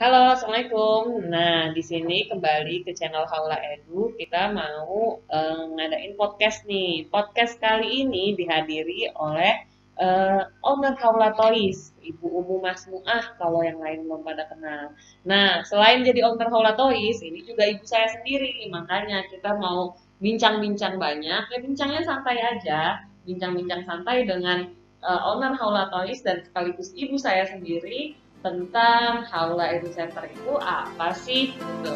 Halo, Assalamualaikum. Nah, di sini kembali ke channel Haula Edu. Kita mau ngadain podcast nih. Podcast kali ini dihadiri oleh owner Haula Toys, Ibu Umu Mas Muah, kalau yang lain belum pada kenal. Nah, selain jadi owner Haula Toys, ini juga ibu saya sendiri. Makanya kita mau bincang-bincang banyak. Ya, bincangnya santai aja. Bincang-bincang santai dengan owner Haula Toys dan sekaligus ibu saya sendiri tentang Haula Edu Center itu apa sih? Gitu.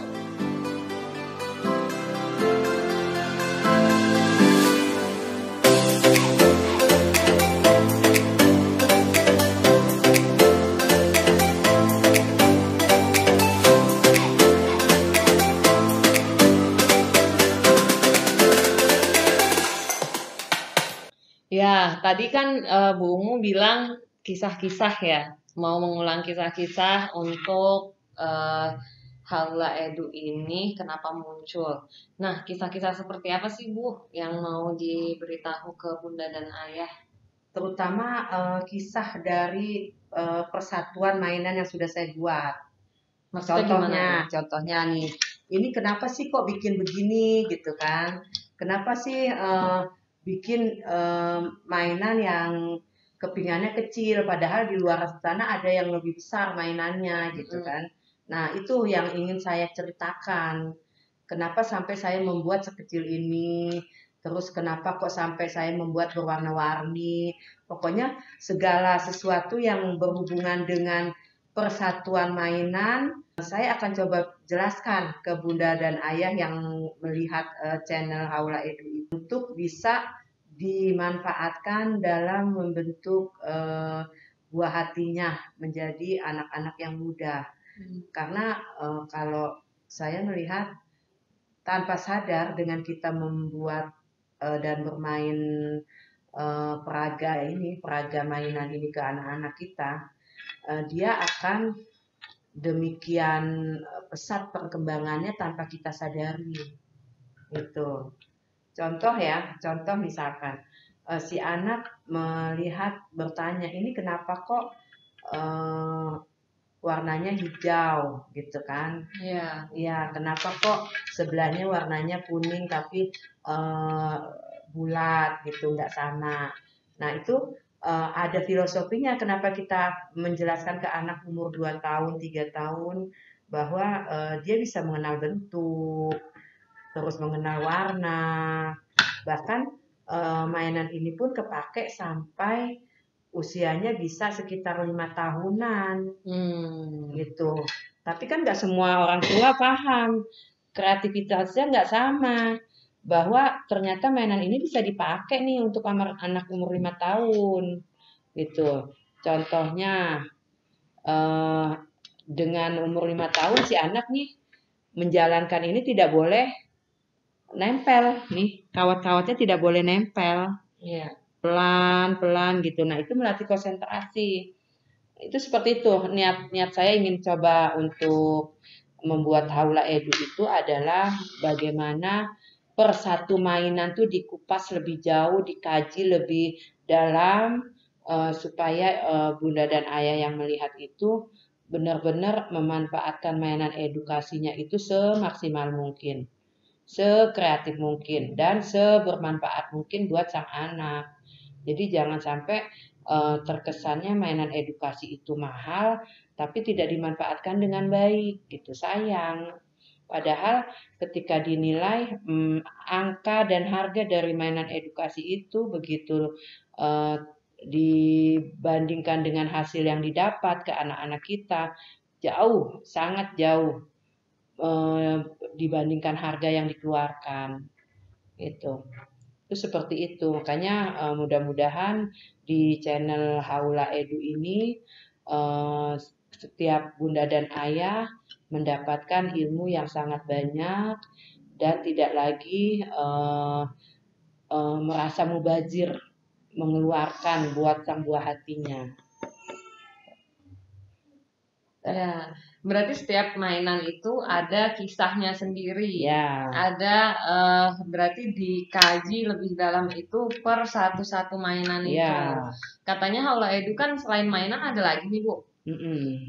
Ya, tadi kan Bu Umu bilang kisah-kisah ya, mau mengulang kisah-kisah untuk Haula Edu ini kenapa muncul. Nah, kisah-kisah seperti apa sih Bu yang mau diberitahu ke Bunda dan Ayah? Terutama kisah dari persatuan mainan yang sudah saya buat. Maksudnya gimana tuh? Contohnya nih, ini kenapa sih kok bikin begini gitu kan? Kenapa sih bikin mainan yang kepingannya kecil, padahal di luar sana ada yang lebih besar mainannya gitu kan? Nah itu yang ingin saya ceritakan. Kenapa sampai saya membuat sekecil ini? Terus kenapa kok sampai saya membuat berwarna-warni? Pokoknya segala sesuatu yang berhubungan dengan persatuan mainan, saya akan coba jelaskan ke Bunda dan Ayah yang melihat channel Haula Edu itu untuk bisa dimanfaatkan dalam membentuk buah hatinya menjadi anak-anak yang muda. Karena kalau saya melihat tanpa sadar dengan kita membuat dan bermain peraga mainan ini ke anak-anak kita, dia akan demikian pesat perkembangannya tanpa kita sadari. Gitu. Contoh misalkan si anak melihat bertanya, ini kenapa kok eh, warnanya hijau gitu kan? Iya. Ya, kenapa kok sebelahnya warnanya kuning tapi bulat gitu, nggak sama. Nah, itu ada filosofinya kenapa kita menjelaskan ke anak umur 2 tahun, 3 tahun bahwa dia bisa mengenal bentuk, terus mengenal warna. Bahkan mainan ini pun kepake sampai usianya bisa sekitar 5 tahunan. Gitu. Tapi kan nggak semua orang tua paham. Kreativitasnya nggak sama. Bahwa ternyata mainan ini bisa dipakai nih untuk anak umur 5 tahun. Gitu. Contohnya eh, dengan umur 5 tahun si anak nih menjalankan ini tidak boleh nempel nih. Kawat-kawatnya tidak boleh nempel. Iya. Pelan-pelan gitu. Nah, itu melatih konsentrasi. Itu seperti itu. Niat saya ingin coba untuk membuat Haula Edu itu adalah bagaimana per satu mainan tuh dikupas lebih jauh, dikaji lebih dalam supaya Bunda dan Ayah yang melihat itu benar-benar memanfaatkan mainan edukasinya itu semaksimal mungkin, sekreatif mungkin dan sebermanfaat mungkin buat sang anak. Jadi jangan sampai terkesannya mainan edukasi itu mahal, tapi tidak dimanfaatkan dengan baik, gitu. Sayang. Padahal ketika dinilai angka dan harga dari mainan edukasi itu begitu eh, dibandingkan dengan hasil yang didapat ke anak-anak kita jauh, sangat jauh eh, dibandingkan harga yang dikeluarkan. Itu. Itu seperti itu. Makanya mudah-mudahan di channel Haula Edu ini eh, setiap bunda dan ayah mendapatkan ilmu yang sangat banyak dan tidak lagi merasa mubazir mengeluarkan buat sang buah hatinya. Ya, berarti setiap mainan itu ada kisahnya sendiri. Ya. Ada berarti dikaji lebih dalam itu per satu-satu mainan itu. Ya. Katanya Haula Edu kan selain mainan ada lagi nih Bu.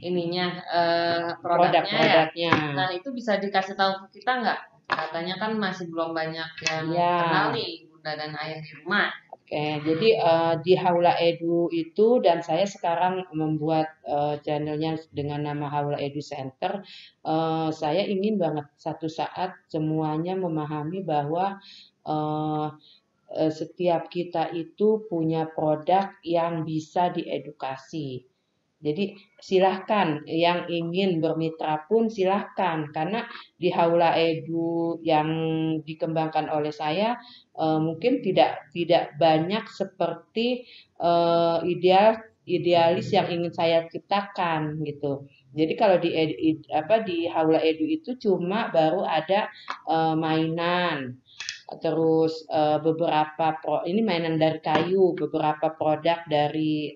ininya produknya ya. Produk-produknya. Nah itu bisa dikasih tahu ke kita nggak? Katanya kan masih belum banyak yang Ya. kenal nih Bunda dan Ayah di rumah. Oke, jadi di Haula Edu itu dan saya sekarang membuat channelnya dengan nama Haula Edu Center. Saya ingin banget satu saat semuanya memahami bahwa setiap kita itu punya produk yang bisa diedukasi. Jadi silahkan yang ingin bermitra pun silahkan karena di Haula Edu yang dikembangkan oleh saya mungkin tidak banyak seperti idealis yang ingin saya ciptakan gitu. Jadi kalau di Haula Edu itu cuma baru ada mainan, terus beberapa ini mainan dari kayu, beberapa produk dari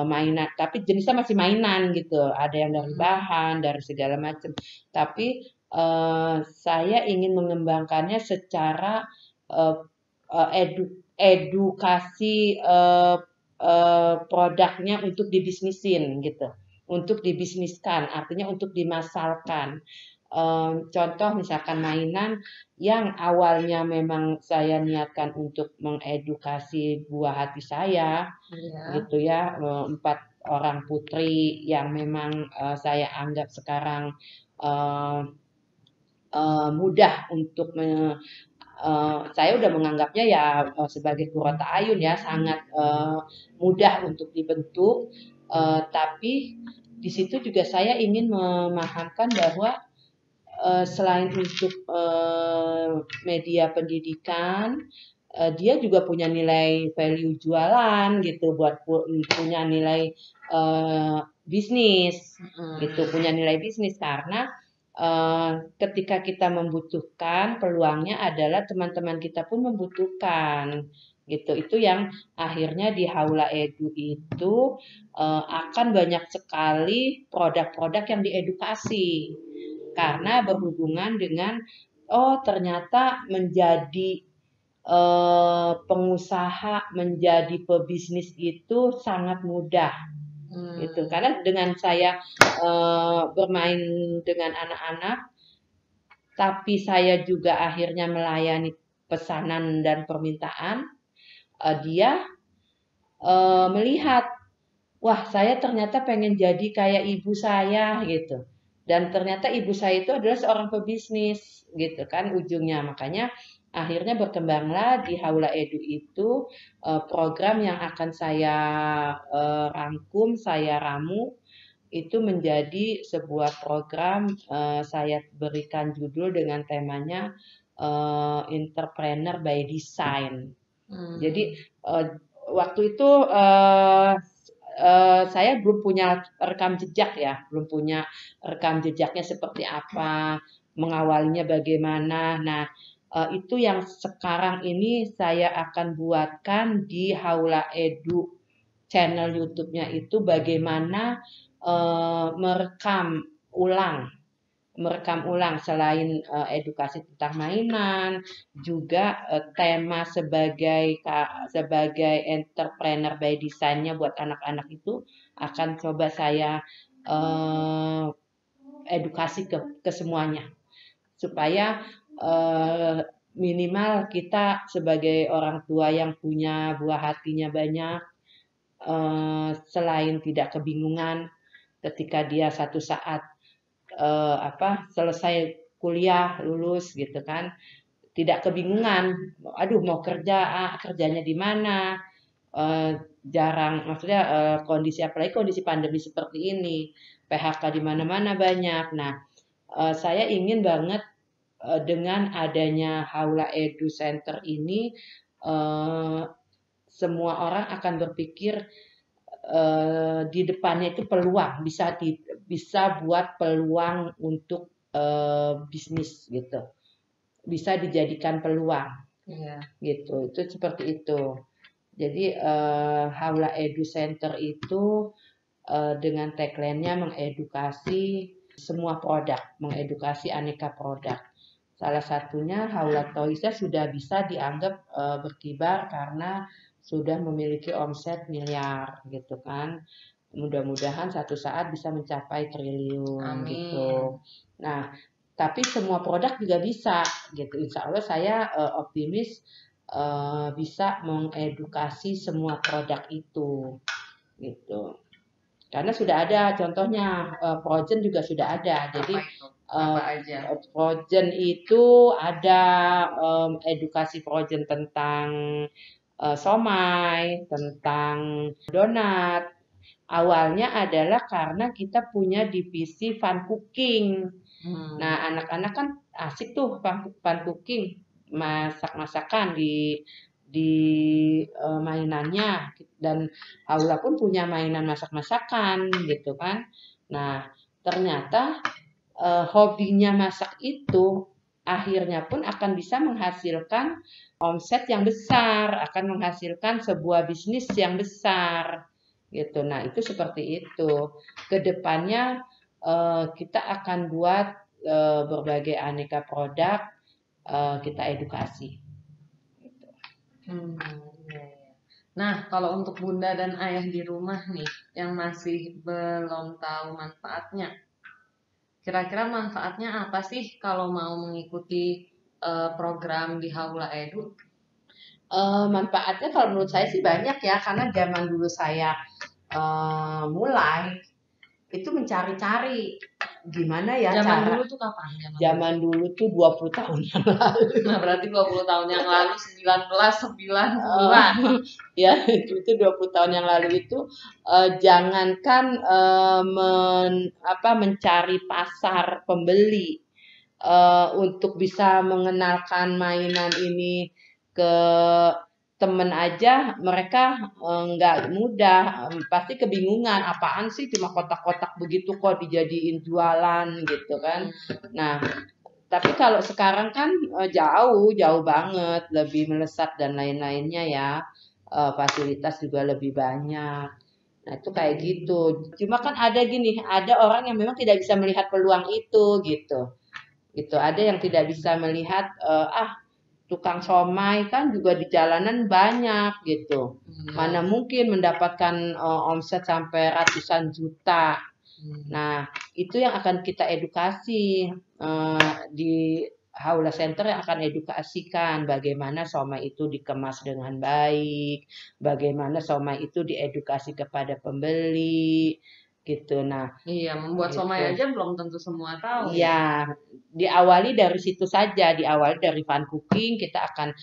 mainan, tapi jenisnya masih mainan gitu. Ada yang dari bahan, dari segala macam. Tapi saya ingin mengembangkannya secara edukasi produknya untuk dibisnisin gitu, untuk dibisniskan, artinya untuk dimasalkan. Contoh misalkan mainan yang awalnya memang saya niatkan untuk mengedukasi buah hati saya, gitu ya, 4 orang putri yang memang saya anggap sekarang mudah untuk saya udah menganggapnya ya sebagai Kurota Ayun ya sangat mudah untuk dibentuk, tapi di situ juga saya ingin memahamkan bahwa selain untuk media pendidikan, dia juga punya nilai value jualan gitu, buat punya nilai bisnis, gitu, punya nilai bisnis karena ketika kita membutuhkan, peluangnya adalah teman-teman kita pun membutuhkan, gitu. Itu yang akhirnya di Haula Edu itu akan banyak sekali produk-produk yang diedukasi karena berhubungan dengan ternyata menjadi pengusaha, menjadi pebisnis itu sangat mudah. Gitu. Karena dengan saya bermain dengan anak-anak, tapi saya juga akhirnya melayani pesanan dan permintaan, dia melihat, wah saya ternyata pengen jadi kayak ibu saya gitu. Dan ternyata ibu saya itu adalah seorang pebisnis gitu kan ujungnya. Makanya akhirnya berkembanglah di Haula Edu itu program yang akan saya rangkum, saya ramu itu menjadi sebuah program saya berikan judul dengan temanya Entrepreneur by Design. Jadi waktu itu saya belum punya rekam jejak ya, belum punya rekam jejaknya seperti apa, mengawalinya bagaimana. Nah, itu yang sekarang ini saya akan buatkan di Haula Edu channel YouTube-nya itu bagaimana merekam ulang selain edukasi tentang mainan, juga tema sebagai entrepreneur by design-nya buat anak-anak itu akan coba saya edukasi ke semuanya supaya minimal kita sebagai orang tua yang punya buah hatinya banyak, selain tidak kebingungan ketika dia satu saat selesai kuliah lulus gitu kan, tidak kebingungan, aduh mau kerjanya di mana, jarang, maksudnya kondisi apalagi kondisi pandemi seperti ini, PHK di mana-mana banyak. Nah, saya ingin banget dengan adanya Haula Edu Center ini semua orang akan berpikir di depannya itu peluang, bisa buat peluang untuk bisnis gitu, bisa dijadikan peluang, gitu. Itu seperti itu. Jadi Haula Edu Center itu dengan tagline-nya mengedukasi semua produk, mengedukasi aneka produk. Salah satunya Haula Toys sudah bisa dianggap berkibar karena sudah memiliki omset miliar gitu kan. mudah-mudahan satu saat bisa mencapai triliun gitu. Amin. Nah, tapi semua produk juga bisa gitu. Insya Allah saya optimis bisa mengedukasi semua produk itu gitu. Karena sudah ada contohnya Frozen juga sudah ada. Jadi Apa itu? Apa aja? Frozen itu ada edukasi Frozen tentang somai, tentang donat. Awalnya adalah karena kita punya divisi fun cooking. Nah, anak-anak kan asik tuh fun cooking, masak-masakan di mainannya, dan Aula pun punya mainan masak-masakan gitu kan. Nah, ternyata hobinya masak itu akhirnya pun akan bisa menghasilkan omset yang besar, akan menghasilkan sebuah bisnis yang besar gitu. Nah, itu seperti itu. Kedepannya kita akan buat berbagai aneka produk, kita edukasi. Gitu. Iya. Nah, kalau untuk bunda dan ayah di rumah nih, yang masih belum tahu manfaatnya, kira-kira manfaatnya apa sih kalau mau mengikuti program di Haula Edu? Manfaatnya kalau menurut saya sih banyak ya, karena zaman dulu saya mulai itu mencari-cari gimana ya Zaman cara. dulu tuh kapan? Zaman dulu tuh 20 tahun yang lalu. Nah, berarti 20 tahun yang lalu 1990-an. Ya, itu 20 tahun yang lalu itu jangankan mencari pasar pembeli untuk bisa mengenalkan mainan ini ke temen aja, mereka nggak mudah, pasti kebingungan, apaan sih cuma kotak-kotak begitu kok dijadiin jualan gitu kan. Nah, tapi kalau sekarang kan jauh banget, lebih melesat dan lain-lainnya ya, fasilitas juga lebih banyak. Nah, itu kayak gitu. Cuma kan ada gini, ada orang yang memang tidak bisa melihat peluang itu gitu. Gitu. Ada yang tidak bisa melihat tukang somai kan juga di jalanan banyak gitu. Mana mungkin mendapatkan omset sampai ratusan juta. Nah, itu yang akan kita edukasi di Haula Center, yang akan edukasikan bagaimana somai itu dikemas dengan baik, bagaimana somai itu diedukasi kepada pembeli, gitu. Nah, iya, membuat somai aja belum tentu semua tahu. Iya, diawali dari situ saja, diawali dari fun cooking, kita akan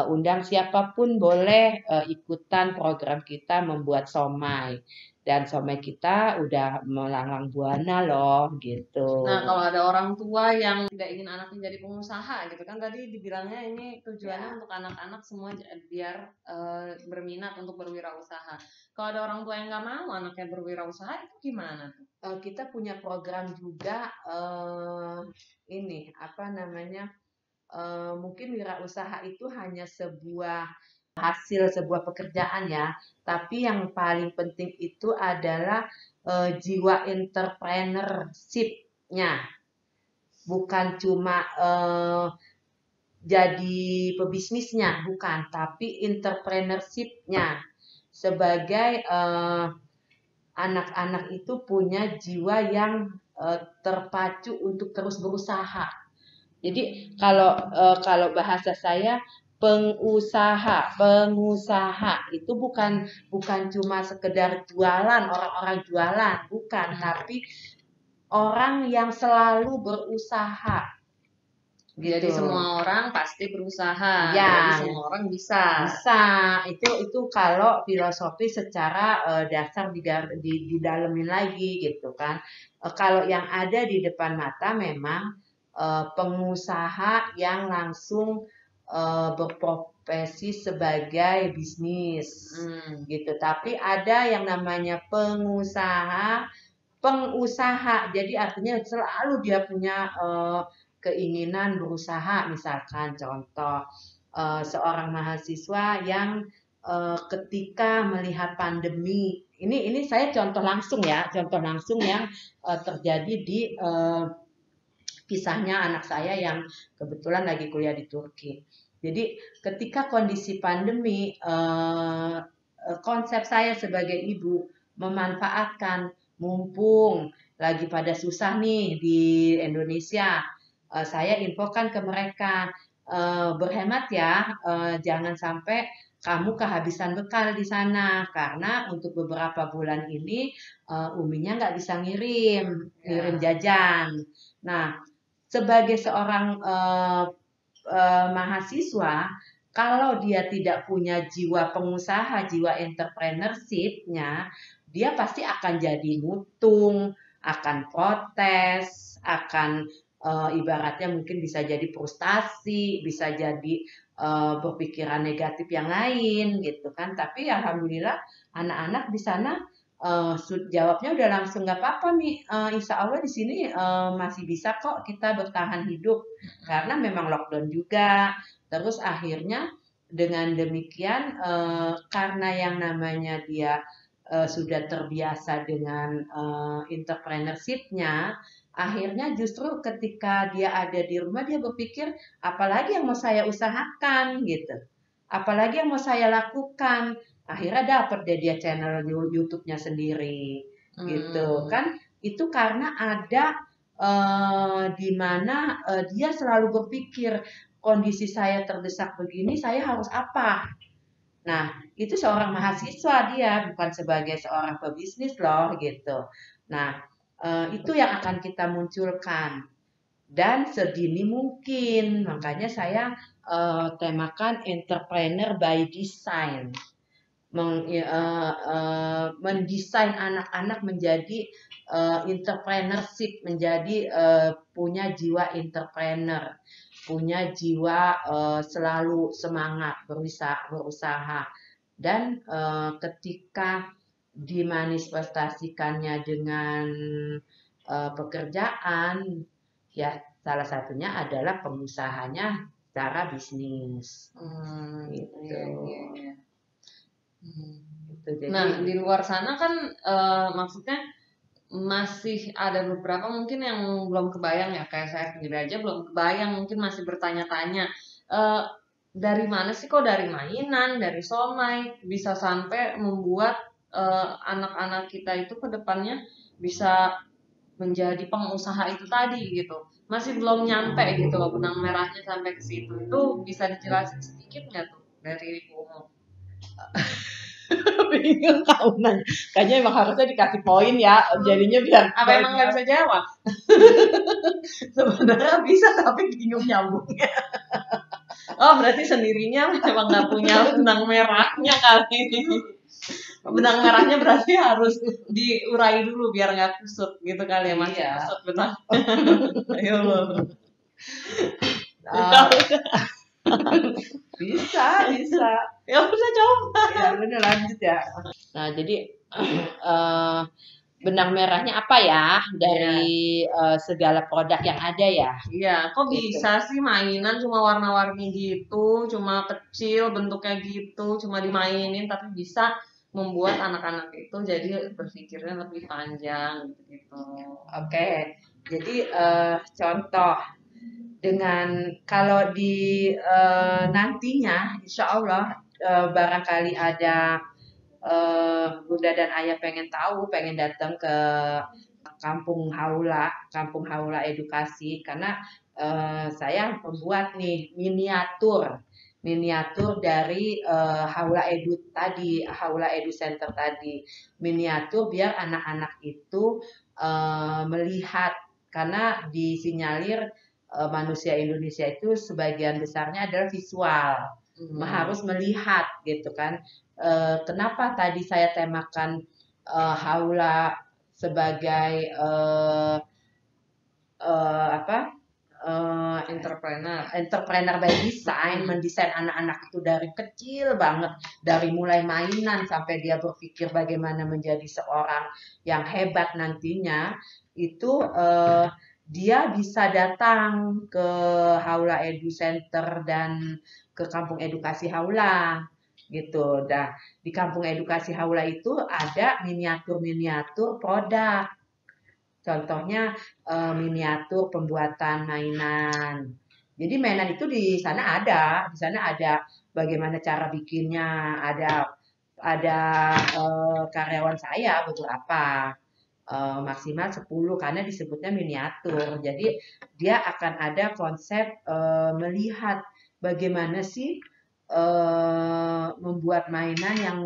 undang siapapun boleh ikutan program kita membuat somai. Dan somai kita udah melanglang buana loh, gitu. Nah, kalau ada orang tua yang tidak ingin anaknya jadi pengusaha gitu kan, tadi dibilangnya ini tujuannya untuk anak-anak semua biar berminat untuk berwirausaha. Kalau ada orang tua yang nggak mau anaknya berwirausaha, itu gimana tuh? Kita punya program juga ini apa namanya, mungkin wirausaha itu hanya sebuah hasil sebuah pekerjaan ya, tapi yang paling penting itu adalah jiwa entrepreneurship-nya, bukan cuma jadi pebisnisnya, bukan, tapi entrepreneurship-nya sebagai anak-anak itu punya jiwa yang terpacu untuk terus berusaha. Jadi kalau bahasa saya pengusaha itu bukan cuma sekedar jualan, orang-orang jualan, bukan, tapi orang yang selalu berusaha. Gitu. Jadi semua orang pasti berusaha. Ya, jadi semua orang bisa. Bisa. Itu kalau filosofi secara dasar didalemin lagi gitu kan. Kalau yang ada di depan mata memang pengusaha yang langsung berprofesi sebagai bisnis gitu. Tapi ada yang namanya pengusaha. Jadi artinya selalu dia punya keinginan berusaha, misalkan contoh seorang mahasiswa yang ketika melihat pandemi, ini saya contoh langsung yang terjadi di kisahnya anak saya yang kebetulan lagi kuliah di Turki. Jadi ketika kondisi pandemi, konsep saya sebagai ibu, memanfaatkan mumpung lagi pada susah nih di Indonesia. Saya infokan ke mereka, berhemat ya, jangan sampai kamu kehabisan bekal di sana karena untuk beberapa bulan ini Uminya nggak bisa ngirim jajan. Nah, sebagai seorang mahasiswa, kalau dia tidak punya jiwa pengusaha, jiwa entrepreneurship-nya, dia pasti akan jadi mutung, akan protes, akan ibaratnya mungkin bisa jadi frustasi, bisa jadi berpikiran negatif yang lain gitu kan. Tapi alhamdulillah anak-anak di sana jawabnya udah langsung nggak apa-apa nih, insya Allah di sini masih bisa kok kita bertahan hidup karena memang lockdown juga. Terus akhirnya dengan demikian karena yang namanya dia sudah terbiasa dengan entrepreneurship-nya, akhirnya justru ketika dia ada di rumah dia berpikir apalagi yang mau saya usahakan gitu. Apalagi yang mau saya lakukan. Akhirnya dapat deh dia channel YouTube-nya sendiri gitu kan. Itu karena ada di mana dia selalu berpikir kondisi saya terdesak begini, saya harus apa? Nah, itu seorang mahasiswa dia, bukan sebagai seorang pebisnis loh gitu. Nah, itu yang akan kita munculkan dan sedini mungkin. Makanya saya temakan entrepreneur by design. Mendesain anak-anak menjadi entrepreneurship, menjadi punya jiwa entrepreneur, punya jiwa selalu semangat berusaha. Dan ketika dimanifestasikannya dengan pekerjaan, ya salah satunya adalah pengusahanya secara bisnis. Gitu. Iya. Gitu, jadi, Nah, di luar sana kan maksudnya masih ada beberapa mungkin yang belum kebayang ya, kayak saya sendiri aja belum kebayang, mungkin masih bertanya-tanya dari mana sih kok dari mainan, dari somai bisa sampai membuat anak-anak kita itu ke depannya bisa menjadi pengusaha itu tadi gitu. Masih belum nyampe gitu loh benang merahnya sampai ke situ. Itu bisa dijelasin sedikit nggak tuh dari Ibu? bingung tahu nanya. Kayaknya emang harusnya dikasih poin ya, jadinya biar Apa emang nggak bisa jawab? sebenarnya bisa tapi bingung nyambungnya. Oh, berarti sendirinya memang nggak punya benang merahnya kali ini. Benang merahnya berarti harus diurai dulu biar nggak kusut gitu kali ya, masih Iya. kusut benang. Ayo lo. Bisa. Ya udah coba. Ya udah lanjut ya. Nah, jadi benang merahnya apa ya dari segala produk yang ada ya? Iya, kok bisa sih mainan cuma warna-warni gitu, cuma kecil bentuknya gitu, cuma dimainin tapi bisa membuat anak-anak itu jadi berpikirnya lebih panjang gitu. Oke. Jadi contoh dengan kalau di nantinya insya Allah barangkali ada Bunda dan Ayah pengen tahu, pengen datang ke Kampung Haula Edukasi karena saya membuat nih miniatur dari Haula Edu Center tadi, miniatur biar anak-anak itu melihat karena disinyalir manusia Indonesia itu sebagian besarnya adalah visual, harus melihat gitu kan. Kenapa tadi saya temakan Haula sebagai entrepreneur by design, mendesain anak-anak itu dari kecil banget, dari mulai mainan sampai dia berpikir bagaimana menjadi seorang yang hebat nantinya, itu dia bisa datang ke Haula Edu Center dan ke Kampung Edukasi Haula gitu. Nah, di Kampung Edukasi Haula itu ada miniatur-miniatur produk. Contohnya miniatur pembuatan mainan. Jadi mainan itu di sana ada bagaimana cara bikinnya, ada karyawan saya beberapa, maksimal 10 karena disebutnya miniatur. Jadi dia akan ada konsep melihat bagaimana sih membuat mainan yang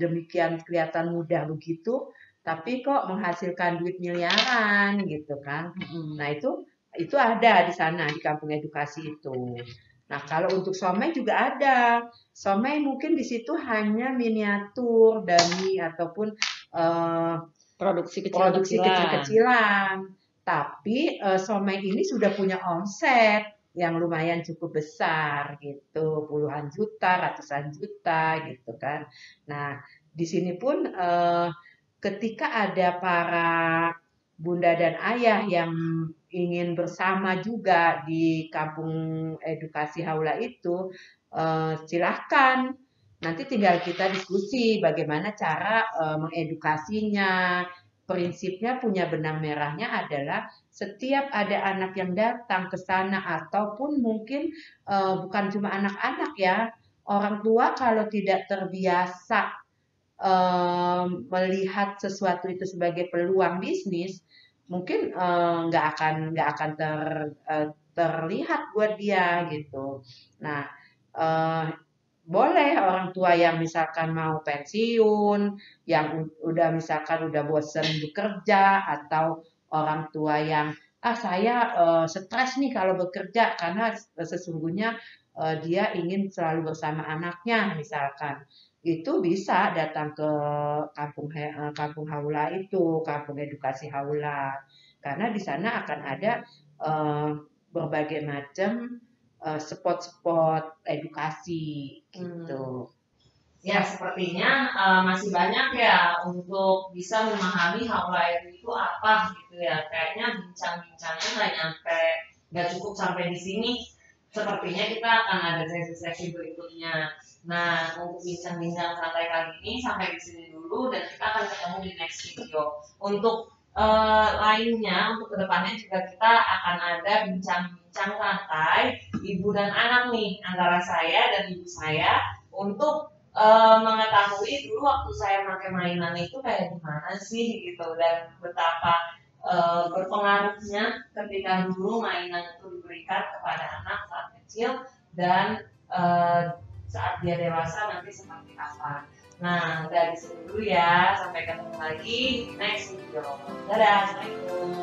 demikian kelihatan mudah begitu, tapi kok menghasilkan duit miliaran gitu kan. Nah itu ada di sana di kampung edukasi itu. Nah kalau untuk somai juga ada. Somai mungkin di situ hanya miniatur, dummy ataupun Produksi produksi kecil-kecilan. kecil-kecilan. Tapi somai ini sudah punya omset yang lumayan cukup besar gitu, puluhan juta, ratusan juta gitu kan. Nah, di sini pun ketika ada para bunda dan ayah yang ingin bersama juga di kampung edukasi Haula itu, silahkan. Nanti tinggal kita diskusi bagaimana cara mengedukasinya. Prinsipnya punya benang merahnya adalah setiap ada anak yang datang ke sana ataupun mungkin bukan cuma anak-anak ya, orang tua kalau tidak terbiasa melihat sesuatu itu sebagai peluang bisnis, mungkin nggak akan terlihat buat dia gitu. Nah, boleh orang tua yang misalkan mau pensiun, yang misalkan udah bosen bekerja, atau orang tua yang saya stres nih kalau bekerja karena sesungguhnya dia ingin selalu bersama anaknya misalkan. Itu bisa datang ke kampung Haula itu, kampung edukasi Haula. Karena di sana akan ada berbagai macam spot-spot edukasi gitu. Ya, sepertinya masih banyak ya untuk bisa memahami Haula itu apa gitu ya. Kayaknya bincang-bincangnya nggak cukup sampai di sini. Sepertinya kita akan ada sesi-sesi berikutnya. Nah, untuk bincang-bincang santai kali ini sampai di sini dulu dan kita akan ketemu di next video. Untuk lainnya, untuk kedepannya juga kita akan ada bincang-bincang santai ibu dan anak nih antara saya dan ibu saya untuk mengetahui dulu waktu saya pakai mainan itu kayak gimana sih gitu dan betapa berpengaruhnya ketika dulu mainan itu diberikan kepada anak saat kecil dan saat dia dewasa nanti seperti apa. Nah, dari sini dulu ya, sampai ketemu lagi di next video. Dadah, assalamualaikum.